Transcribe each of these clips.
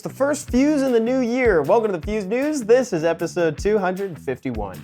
the first Fuse in the new year. Welcome to the Fuse News. This is episode 251.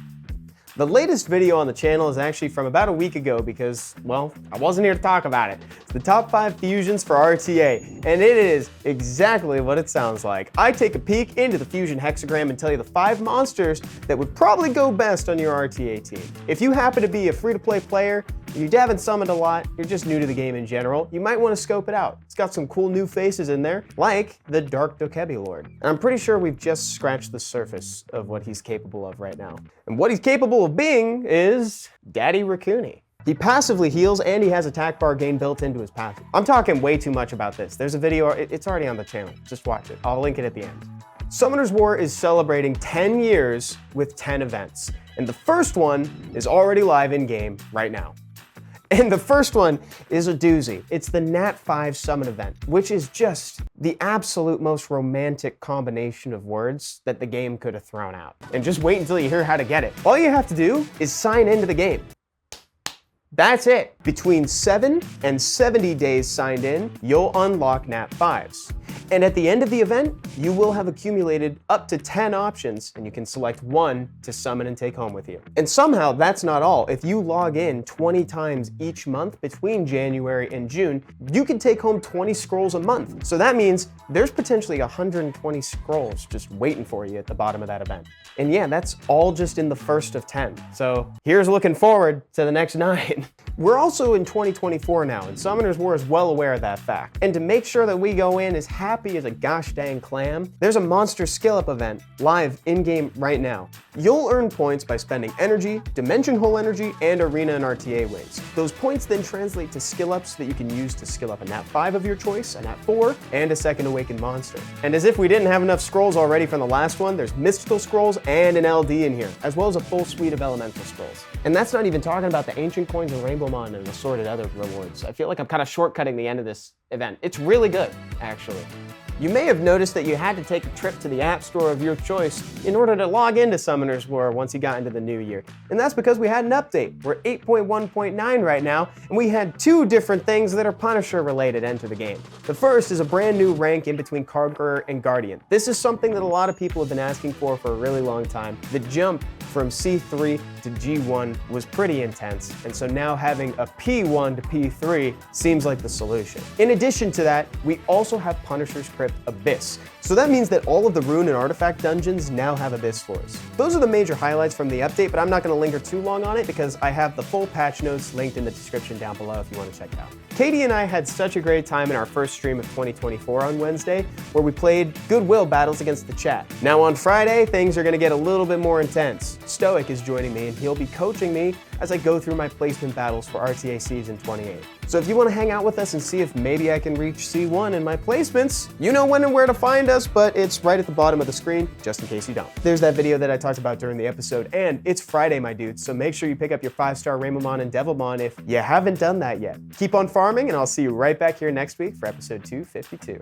The latest video on the channel is actually from about a week ago because, well, I wasn't here to talk about it. It's the top 5 fusions for RTA, and it is exactly what it sounds like. I take a peek into the fusion hexagram and tell you the 5 monsters that would probably go best on your RTA team. If you happen to be a free-to-play player, you haven't summoned a lot, you're just new to the game in general, you might want to scope it out. It's got some cool new faces in there, like the Dark Dokebi Lord. And I'm pretty sure we've just scratched the surface of what he's capable of right now. And what he's capable of being is Daddy Raccoony. He passively heals and he has attack bar gain built into his passive. I'm talking way too much about this. There's a video, it's already on the channel. Just watch it. I'll link it at the end. Summoner's War is celebrating 10 years with 10 events. And the first one is already live in game right now. And the first one is a doozy. It's the Nat 5 Summon event, which is just the absolute most romantic combination of words that the game could have thrown out. And just wait until you hear how to get it. All you have to do is sign into the game. That's it. Between 7 and 70 days signed in, you'll unlock Nat 5s. And at the end of the event, you will have accumulated up to 10 options, and you can select one to summon and take home with you. And somehow, that's not all. If you log in 20 times each month between January and June, you can take home 20 scrolls a month. So that means there's potentially 120 scrolls just waiting for you at the bottom of that event. And yeah, that's all just in the first of 10. So here's looking forward to the next 9. We're also in 2024 now, and Summoner's War is well aware of that fact. And to make sure that we go in as happy as a gosh dang clam, there's a monster skill up event live in-game right now. You'll earn points by spending energy, dimension hole energy, and arena and RTA wins. Those points then translate to skill ups that you can use to skill up a Nat 5 of your choice, a Nat 4, and a second awakened monster. And as if we didn't have enough scrolls already from the last one, there's mystical scrolls and an LD in here, as well as a full suite of elemental scrolls. And that's not even talking about the ancient coins and Rainbow Mon and assorted other rewards. I feel like I'm kind of shortcutting the end of this event. It's really good, actually. You may have noticed that you had to take a trip to the app store of your choice in order to log into Summoner's War once you got into the new year. And that's because we had an update. We're 8.1.9 right now, and we had 2 different things that are Punisher related enter the game. The first is a brand new rank in between Conqueror and Guardian. This is something that a lot of people have been asking for a really long time. The jump from C3 to G1 was pretty intense, and so now having a P1 to P3 seems like the solution. In addition to that, we also have Punisher's Crypt Abyss. So that means that all of the rune and artifact dungeons now have Abyss floors. Those are the major highlights from the update, but I'm not going to linger too long on it because I have the full patch notes linked in the description down below if you want to check it out. Katie and I had such a great time in our first stream of 2024 on Wednesday, where we played Goodwill battles against the chat. Now on Friday, things are going to get a little bit more intense. Stoic is joining me, and he'll be coaching me as I go through my placement battles for RTA Season 28. So if you want to hang out with us and see if maybe I can reach C1 in my placements, you know when and where to find us, but it's right at the bottom of the screen, just in case you don't. There's that video that I talked about during the episode, and it's Friday, my dudes, so make sure you pick up your 5-star Rainbowmon and Devilmon if you haven't done that yet. Keep on farming, and I'll see you right back here next week for episode 252.